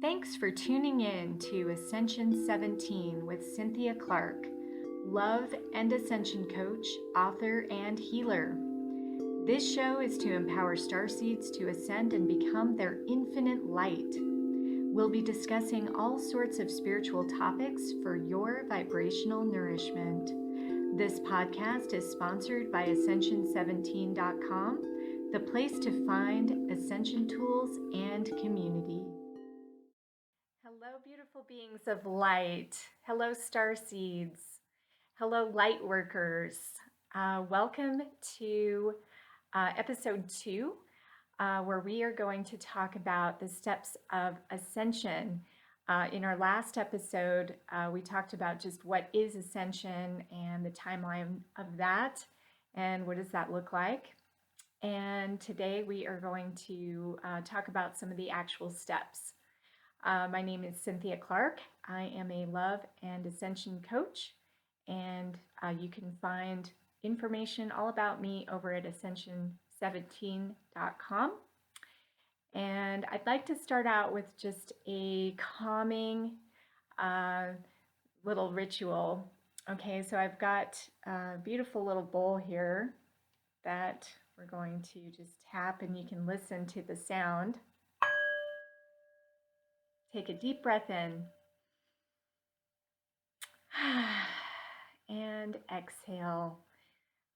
Thanks for tuning in to Ascension 17 with Cynthia Clark, love and ascension coach, author, and healer. This show is to empower starseeds to ascend and become their infinite light. We'll be discussing all sorts of spiritual topics for your vibrational nourishment. This podcast is sponsored by Ascension17.com, the place to find ascension tools and community. Hello, beautiful beings of light. Hello, starseeds. Hello, light workers. Welcome to episode 2, where we are going to talk about the steps of ascension. In our last episode, we talked about just what is ascension and the timeline of that, and what does that look like. And today we are going to talk about some of the actual steps. My name is Cynthia Clark. I am a love and ascension coach, and you can find information all about me over at Ascension17.com. And I'd like to start out with just a calming little ritual. Okay, so I've got a beautiful little bowl here that we're going to just tap, and you can listen to the sound. Take a deep breath in and exhale.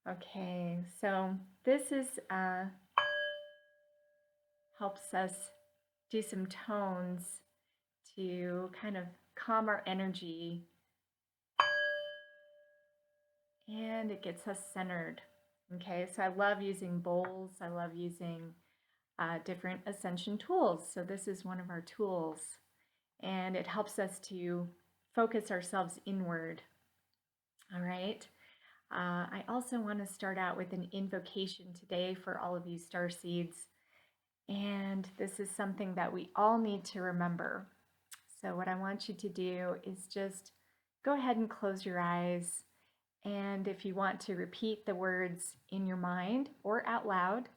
Okay, so this is helps us do some tones to kind of calm our energy, and it gets us centered. Okay, so I love using bowls. I love using different ascension tools. So this is one of our tools, and it helps us to focus ourselves inward. All right. I also want to start out with an invocation today for all of you starseeds, and this is something that we all need to remember. So what I want you to do is just go ahead and close your eyes, and if you want to repeat the words in your mind or out loud,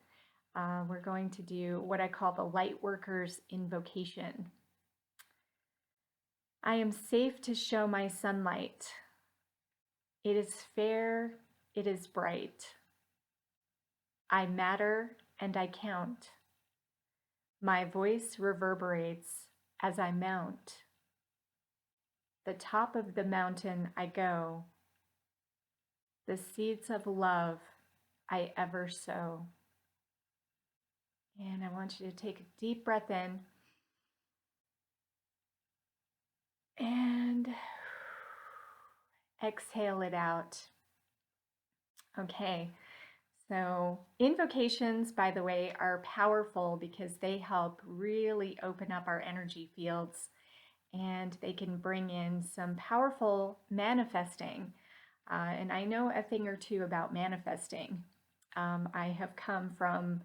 we're going to do what I call the light workers invocation. I am safe to show my sunlight. It is fair, it is bright. I matter and I count. My voice reverberates as I mount. The top of the mountain I go. The seeds of love I ever sow. And I want you to take a deep breath in and exhale it out. Okay, so invocations, by the way, are powerful because they help really open up our energy fields, and they can bring in some powerful manifesting. And I know a thing or two about manifesting. I have come from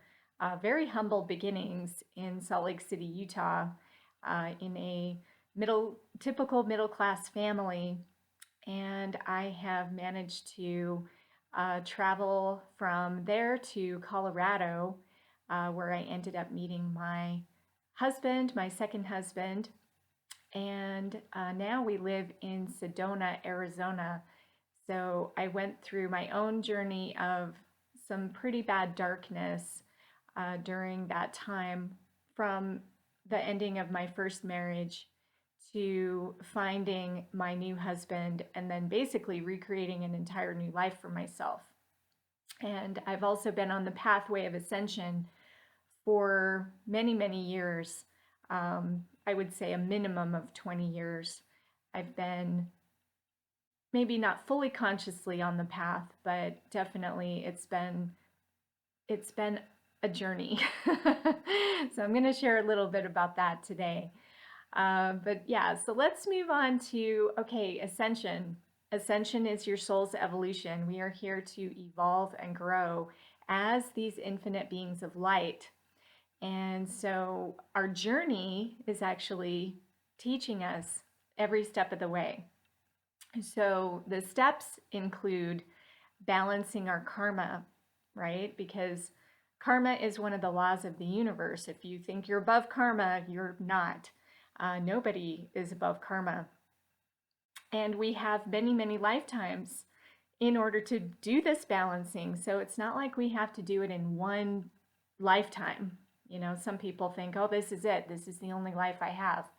very humble beginnings in Salt Lake City, Utah, in a typical middle-class family, and I have managed to travel from there to Colorado, where I ended up meeting my husband, my second husband, and now we live in Sedona, Arizona. So I went through my own journey of some pretty bad darkness during that time, from the ending of my first marriage to finding my new husband, and then basically recreating an entire new life for myself. And I've also been on the pathway of ascension for many, many years. I would say a minimum of 20 years. I've been maybe not fully consciously on the path, but definitely it's been a journey. So I'm going to share a little bit about that today. But yeah, so let's move on to, okay, ascension. Ascension is your soul's evolution. We are here to evolve and grow as these infinite beings of light. And so our journey is actually teaching us every step of the way. So the steps include balancing our karma, right? Because karma is one of the laws of the universe. If you think you're above karma, you're not. Nobody is above karma. And we have many, many lifetimes in order to do this balancing. So it's not like we have to do it in one lifetime. You know, some people think, oh, this is it. This is the only life I have.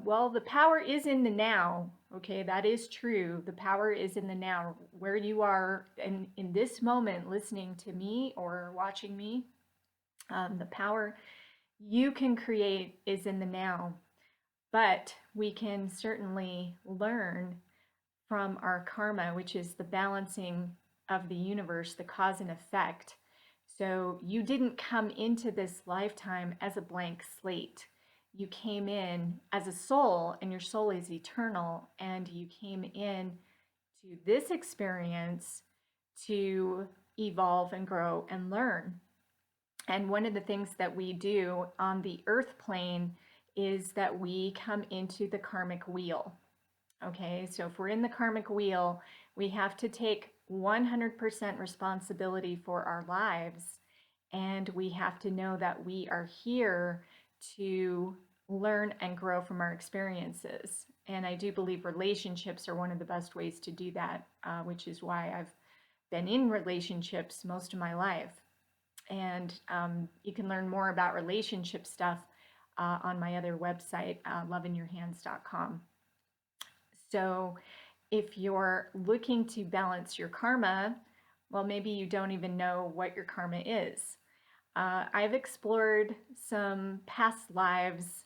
Well, the power is in the now. Okay, that is true. The power is in the now, where you are in this moment listening to me or watching me. The power you can create is in the now, but we can certainly learn from our karma, which is the balancing of the universe, the cause and effect. So you didn't come into this lifetime as a blank slate. You came in as a soul, and your soul is eternal, and you came in to this experience to evolve and grow and learn. And one of the things that we do on the earth plane is that we come into the karmic wheel. Okay, so if we're in the karmic wheel, we have to take 100% responsibility for our lives. And we have to know that we are here to learn and grow from our experiences. And I do believe relationships are one of the best ways to do that, which is why I've been in relationships most of my life. And you can learn more about relationship stuff on my other website, loveinyourhands.com. So if you're looking to balance your karma, well, maybe you don't even know what your karma is. I've explored some past lives,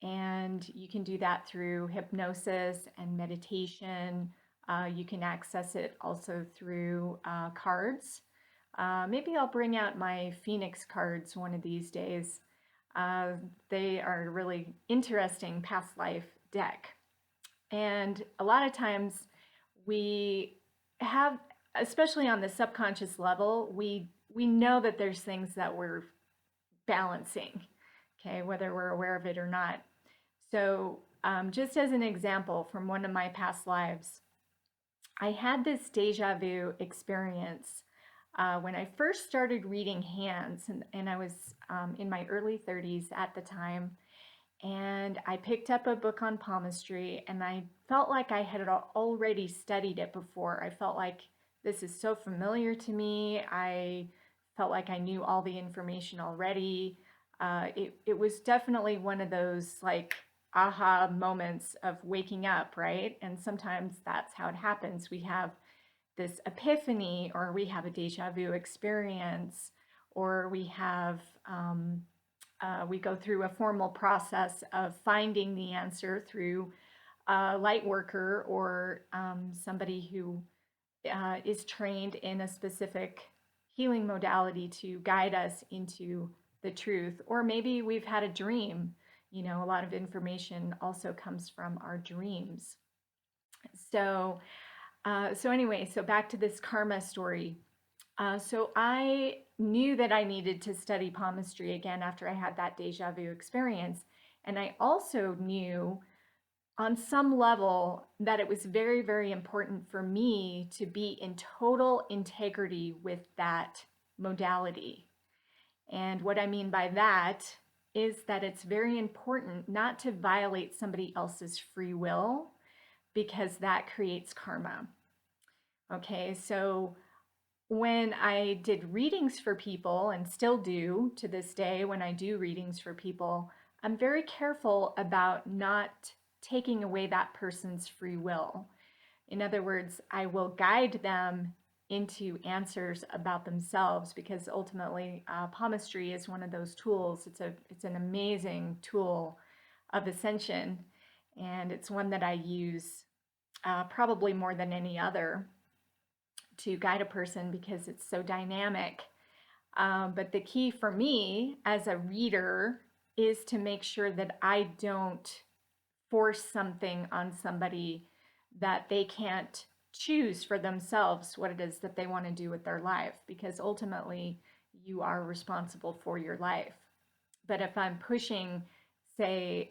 and you can do that through hypnosis and meditation. You can access it also through cards. Maybe I'll bring out my Phoenix cards one of these days. They are a really interesting past life deck. And a lot of times we have, especially on the subconscious level, we know that there's things that we're balancing, okay, whether we're aware of it or not. So just as an example from one of my past lives, I had this deja vu experience when I first started reading hands, and I was in my early 30s at the time. And I picked up a book on palmistry, and I felt like I had already studied it before. I felt like this is so familiar to me. I felt like I knew all the information already. It was definitely one of those like aha moments of waking up, right? And sometimes that's how it happens. We have this epiphany, or we have a deja vu experience, or we go through a formal process of finding the answer through a light worker or somebody who is trained in a specific healing modality to guide us into the truth. Or maybe we've had a dream. You know, a lot of information also comes from our dreams. So, so back to this karma story. So I knew that I needed to study palmistry again after I had that deja vu experience. And I also knew on some level that it was very, very important for me to be in total integrity with that modality. And what I mean by that is that it's very important not to violate somebody else's free will, because that creates karma. Okay, so when I did readings for people, and still do to this day when I do readings for people, I'm very careful about not taking away that person's free will. In other words, I will guide them into answers about themselves, because ultimately palmistry is one of those tools. It's an amazing tool of ascension, and it's one that I use probably more than any other to guide a person because it's so dynamic. But the key for me as a reader is to make sure that I don't force something on somebody that they can't choose for themselves what it is that they want to do with their life, because ultimately you are responsible for your life. But if I'm pushing, say,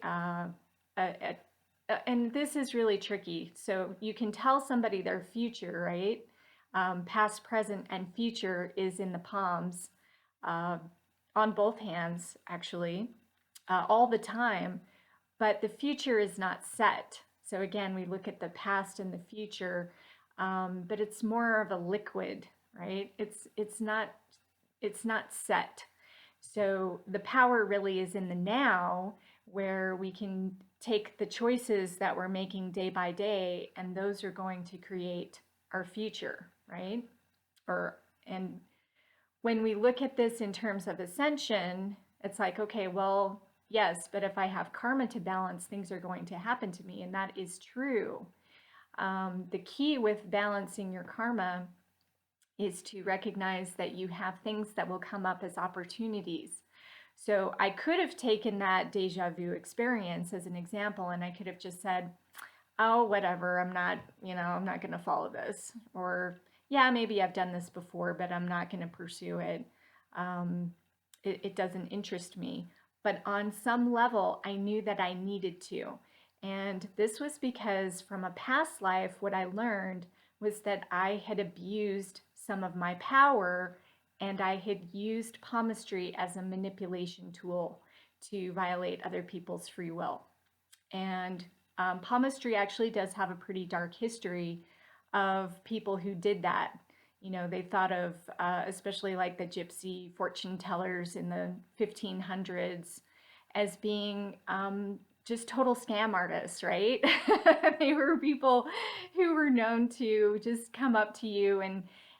and this is really tricky. So you can tell somebody their future, right? Past, present, and future is in the palms, on both hands, actually, all the time. but the future is not set. So again, we look at the past and the future, but it's more of a liquid, right? It's not set. So the power really is in the now, where we can take the choices that we're making day by day, and those are going to create our future, right? Or and when we look at this in terms of ascension, it's like, okay, well, yes, but if I have karma to balance, things are going to happen to me, and that is true. The key with balancing your karma is to recognize that you have things that will come up as opportunities. So I could have taken that deja vu experience as an example, and I could have just said, oh, whatever, I'm not going to follow this. Or, yeah, maybe I've done this before, but I'm not going to pursue it. Um, it doesn't interest me. But on some level, I knew that I needed to. And this was because from a past life, what I learned was that I had abused some of my power, and I had used palmistry as a manipulation tool to violate other people's free will. And palmistry actually does have a pretty dark history of people who did that. You know, they thought of, especially like the gypsy fortune tellers in the 1500s, as being just total scam artists, right? They were people who were known to just come up to you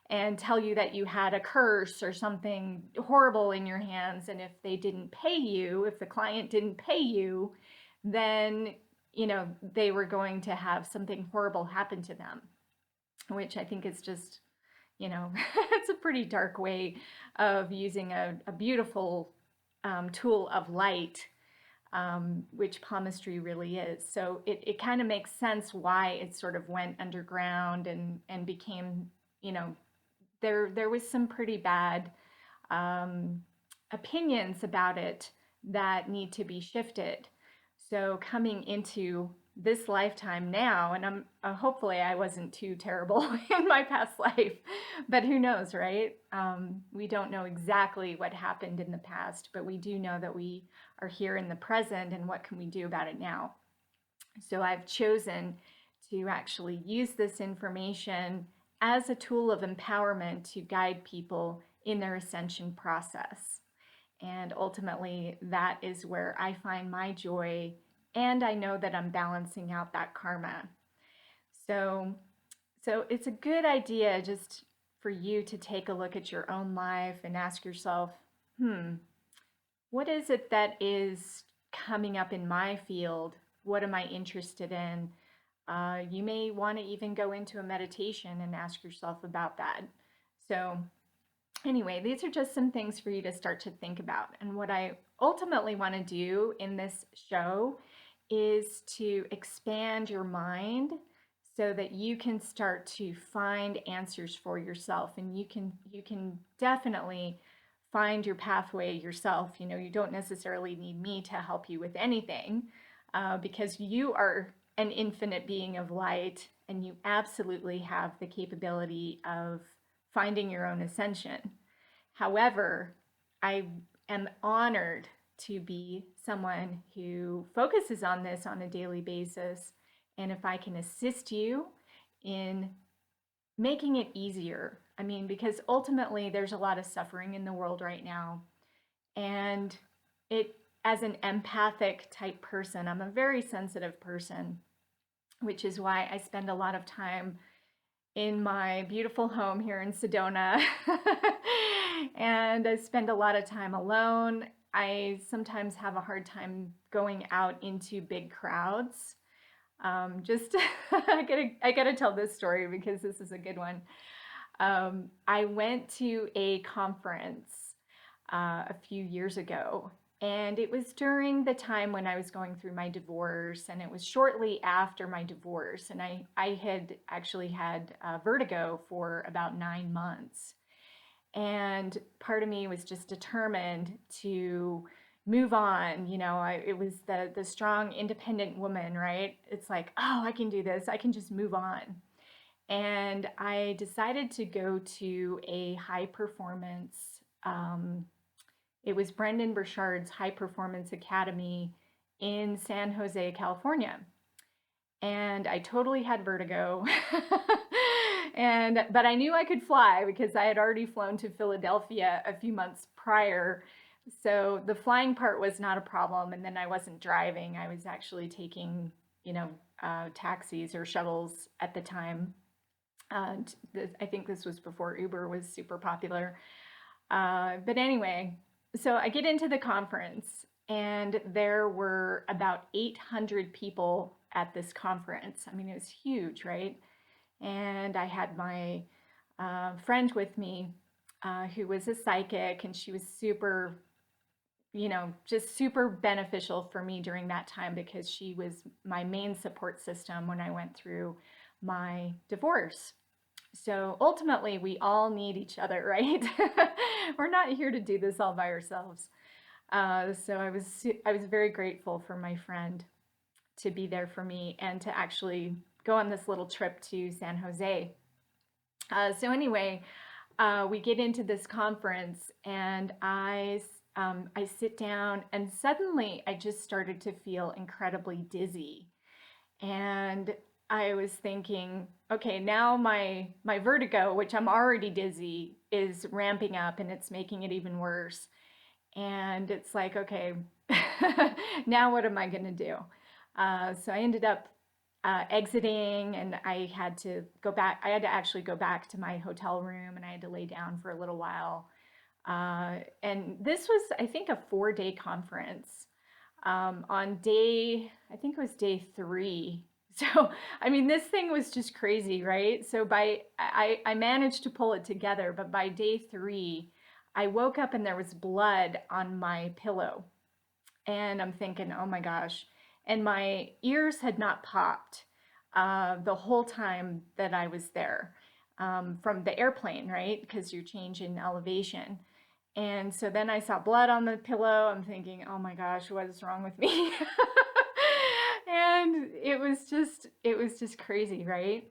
and tell you that you had a curse or something horrible in your hands, and if they didn't pay you, if the client didn't pay you, then they were going to have something horrible happen to them, which I think is just, it's a pretty dark way of using a beautiful tool of light, which palmistry really is. So it kind of makes sense why it sort of went underground and became, there was some pretty bad opinions about it that need to be shifted. So coming into this lifetime now, and I'm hopefully I wasn't too terrible in my past life, but who knows, right? We don't know exactly what happened in the past, but we do know that we are here in the present, and what can we do about it now? So I've chosen to actually use this information as a tool of empowerment to guide people in their ascension process. And ultimately, that is where I find my joy, and I know that I'm balancing out that karma. So, so it's a good idea just for you to take a look at your own life and ask yourself, what is it that is coming up in my field? What am I interested in? You may want to even go into a meditation and ask yourself about that. So anyway, these are just some things for you to start to think about. And what I ultimately want to do in this show is to expand your mind so that you can start to find answers for yourself, and you can definitely find your pathway yourself. You don't necessarily need me to help you with anything, because you are an infinite being of light, and you absolutely have the capability of finding your own ascension. However, I am honored to be someone who focuses on this on a daily basis. And if I can assist you in making it easier, I mean, because ultimately there's a lot of suffering in the world right now. And as an empathic type person, I'm a very sensitive person, which is why I spend a lot of time in my beautiful home here in Sedona. And I spend a lot of time alone. I sometimes have a hard time going out into big crowds. Just I gotta tell this story because this is a good one. I went to a conference a few years ago, and it was during the time when I was going through my divorce, and it was shortly after my divorce. And I had actually had vertigo for about 9 months. And part of me was just determined to move on. It was the strong, independent woman, right? It's like, oh, I can do this. I can just move on. And I decided to go to a high performance, it was Brendan Burchard's High Performance Academy in San Jose, California. And I totally had vertigo. But I knew I could fly because I had already flown to Philadelphia a few months prior. So the flying part was not a problem. And then I wasn't driving. I was actually taking, taxis or shuttles at the time. I think this was before Uber was super popular. But anyway, so I get into the conference, and there were about 800 people at this conference. I mean, it was huge, right? And I had my friend with me who was a psychic, and she was super, just super beneficial for me during that time because she was my main support system when I went through my divorce. So ultimately, we all need each other, right? We're not here to do this all by ourselves. So I was very grateful for my friend to be there for me and to actually go on this little trip to San Jose. So anyway, we get into this conference, and I sit down, and suddenly I just started to feel incredibly dizzy. And I was thinking, okay, now my vertigo, which I'm already dizzy, is ramping up, and it's making it even worse. And it's like, okay, now what am I going to do? So I ended up exiting, and I had to go back. I had to actually go back to my hotel room, and I had to lay down for a little while. And this was, I think, a 4-day conference. On day, I think it was day 3. So, I mean, this thing was just crazy, right? So I managed to pull it together, but by day 3, I woke up and there was blood on my pillow. And I'm thinking, oh my gosh. And my ears had not popped the whole time that I was there from the airplane, right? Because you're changing elevation. And so then I saw blood on the pillow. I'm thinking, oh my gosh, what is wrong with me? And it was just crazy, right?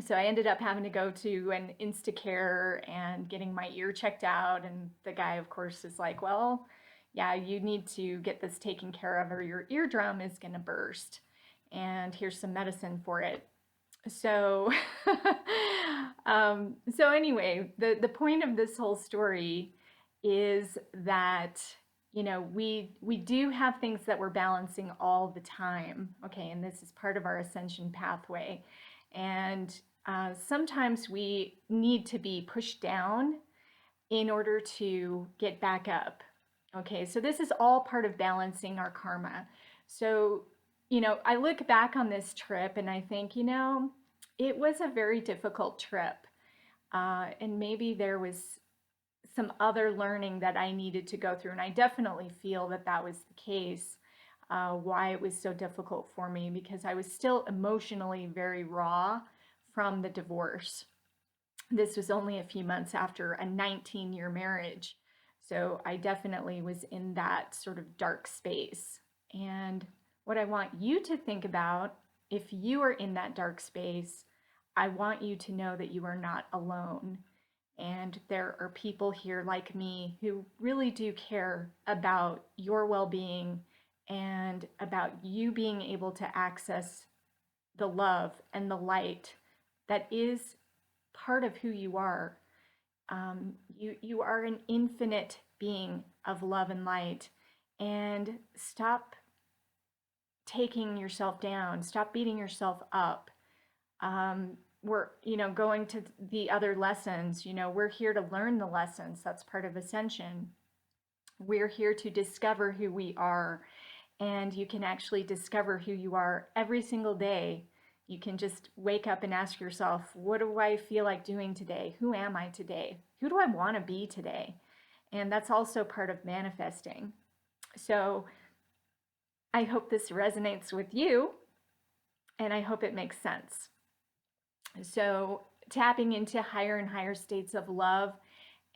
So I ended up having to go to an Instacare and getting my ear checked out. And the guy, of course, is like, well, yeah, you need to get this taken care of or your eardrum is going to burst. And here's some medicine for it. So, so anyway, the point of this whole story is that we do have things that we're balancing all the time. Okay, and this is part of our ascension pathway, and sometimes we need to be pushed down in order to get back up. Okay, so this is all part of balancing our karma. So, I look back on this trip and I think, it was a very difficult trip. And maybe there was some other learning that I needed to go through. And I definitely feel that that was the case, why it was so difficult for me, because I was still emotionally very raw from the divorce. This was only a few months after a 19-year marriage. So I definitely was in that sort of dark space. And what I want you to think about, if you are in that dark space, I want you to know that you are not alone. And there are people here like me who really do care about your well being and about you being able to access the love and the light that is part of who you are. You are an infinite being of love and light. And stop taking yourself down, stop beating yourself up. We're going to the other lessons. We're here to learn the lessons. That's part of Ascension. We're here to discover who we are, and you can actually discover who you are every single day. You can just wake up and ask yourself, what do I feel like doing today? Who am I today? Who do I want to be today? And that's also part of manifesting. So I hope this resonates with you, and I hope it makes sense. So tapping into higher and higher states of love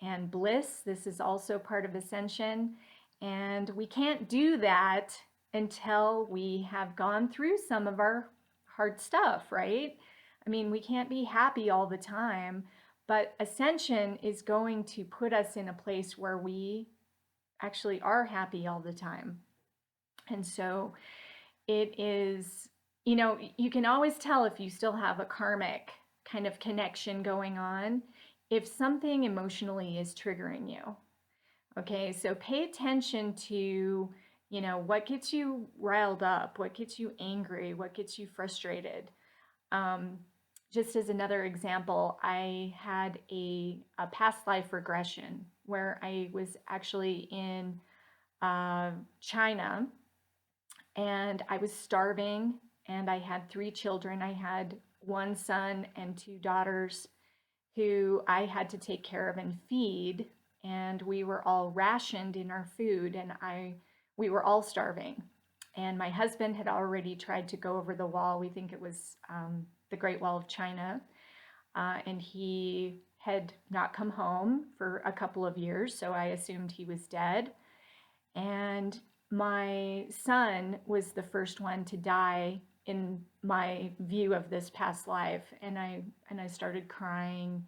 and bliss, this is also part of Ascension. And we can't do that until we have gone through some of our hard stuff, right? I mean, we can't be happy all the time, but Ascension is going to put us in a place where we actually are happy all the time. And so it is, you can always tell if you still have a karmic kind of connection going on if something emotionally is triggering you. Okay, so pay attention to, what gets you riled up, what gets you angry, what gets you frustrated. Um, just as another example, I had a past life regression where I was actually in China, and I was starving, and I had 3 children. I had one son and 2 daughters who I had to take care of and feed, and we were all rationed in our food, and we were all starving. And my husband had already tried to go over the wall. We think it was the Great Wall of China, and he had not come home for a couple of years, so I assumed he was dead. And my son was the first one to die in my view of this past life, and I started crying,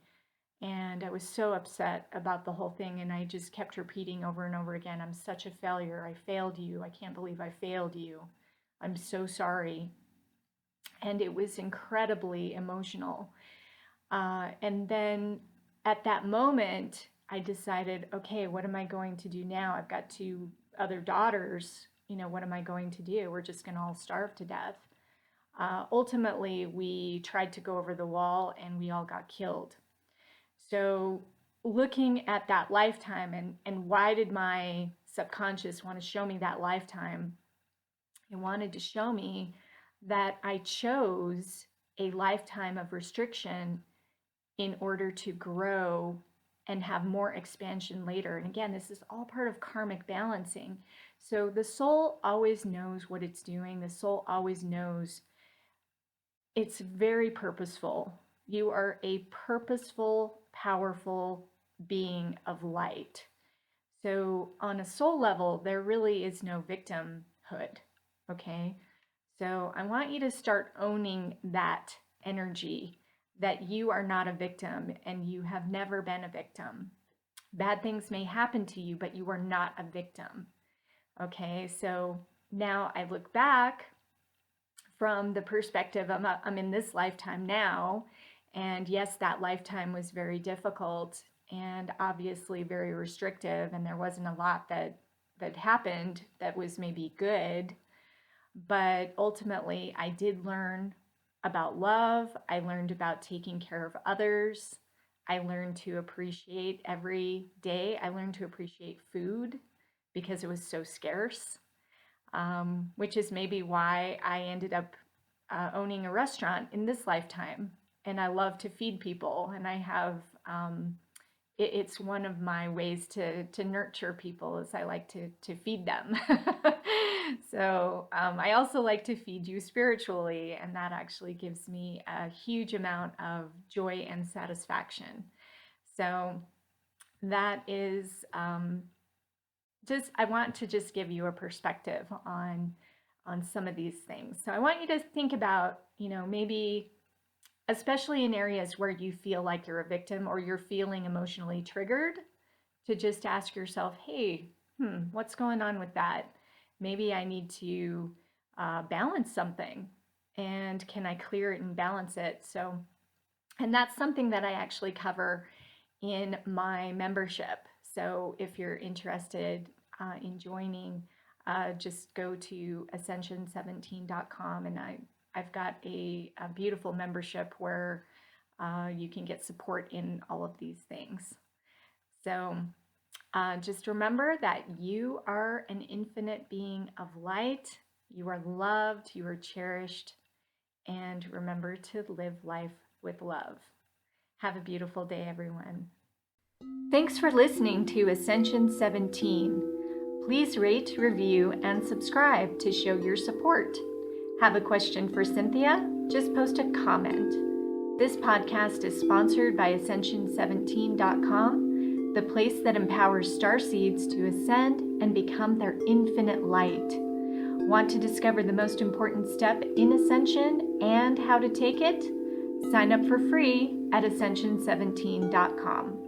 and I was so upset about the whole thing, and I just kept repeating over and over again, I'm such a failure. I failed you. I can't believe I failed you. I'm so sorry. And it was incredibly emotional. And then at that moment, I decided, okay, what am I going to do now? I've got 2 other daughters. What am I going to do? We're just going to all starve to death. Ultimately, we tried to go over the wall, and we all got killed. So looking at that lifetime, and why did my subconscious want to show me that lifetime? It wanted to show me that I chose a lifetime of restriction in order to grow and have more expansion later. And again, this is all part of karmic balancing. So the soul always knows what it's doing. The soul always knows. It's very purposeful. You are a purposeful, powerful being of light. So on a soul level, there really is no victimhood, okay? So I want you to start owning that energy, that you are not a victim and you have never been a victim. Bad things may happen to you, but you are not a victim, okay? So now I look back from the perspective, I'm in this lifetime now, and yes, that lifetime was very difficult and obviously very restrictive, and there wasn't a lot that happened that was maybe good, but ultimately I did learn about love. I learned about taking care of others. I learned to appreciate every day. I learned to appreciate food because it was so scarce, which is maybe why I ended up owning a restaurant in this lifetime. And I love to feed people, and I have it's one of my ways to nurture people, is I like to feed them. So I also like to feed you spiritually, and that actually gives me a huge amount of joy and satisfaction. So that is I want to just give you a perspective on some of these things. So I want you to think about, maybe especially in areas where you feel like you're a victim or you're feeling emotionally triggered, to just ask yourself, hey, what's going on with that? Maybe I need to balance something, and can I clear it and balance it? So, and that's something that I actually cover in my membership. So if you're interested in joining, just go to ascension17.com, and I've got a beautiful membership where you can get support in all of these things. So just remember that you are an infinite being of light. You are loved, you are cherished, and remember to live life with love. Have a beautiful day, everyone. Thanks for listening to Ascension 17. Please rate, review, and subscribe to show your support. Have a question for Cynthia? Just post a comment. This podcast is sponsored by Ascension17.com, the place that empowers starseeds to ascend and become their infinite light. Want to discover the most important step in Ascension and how to take it? Sign up for free at Ascension17.com.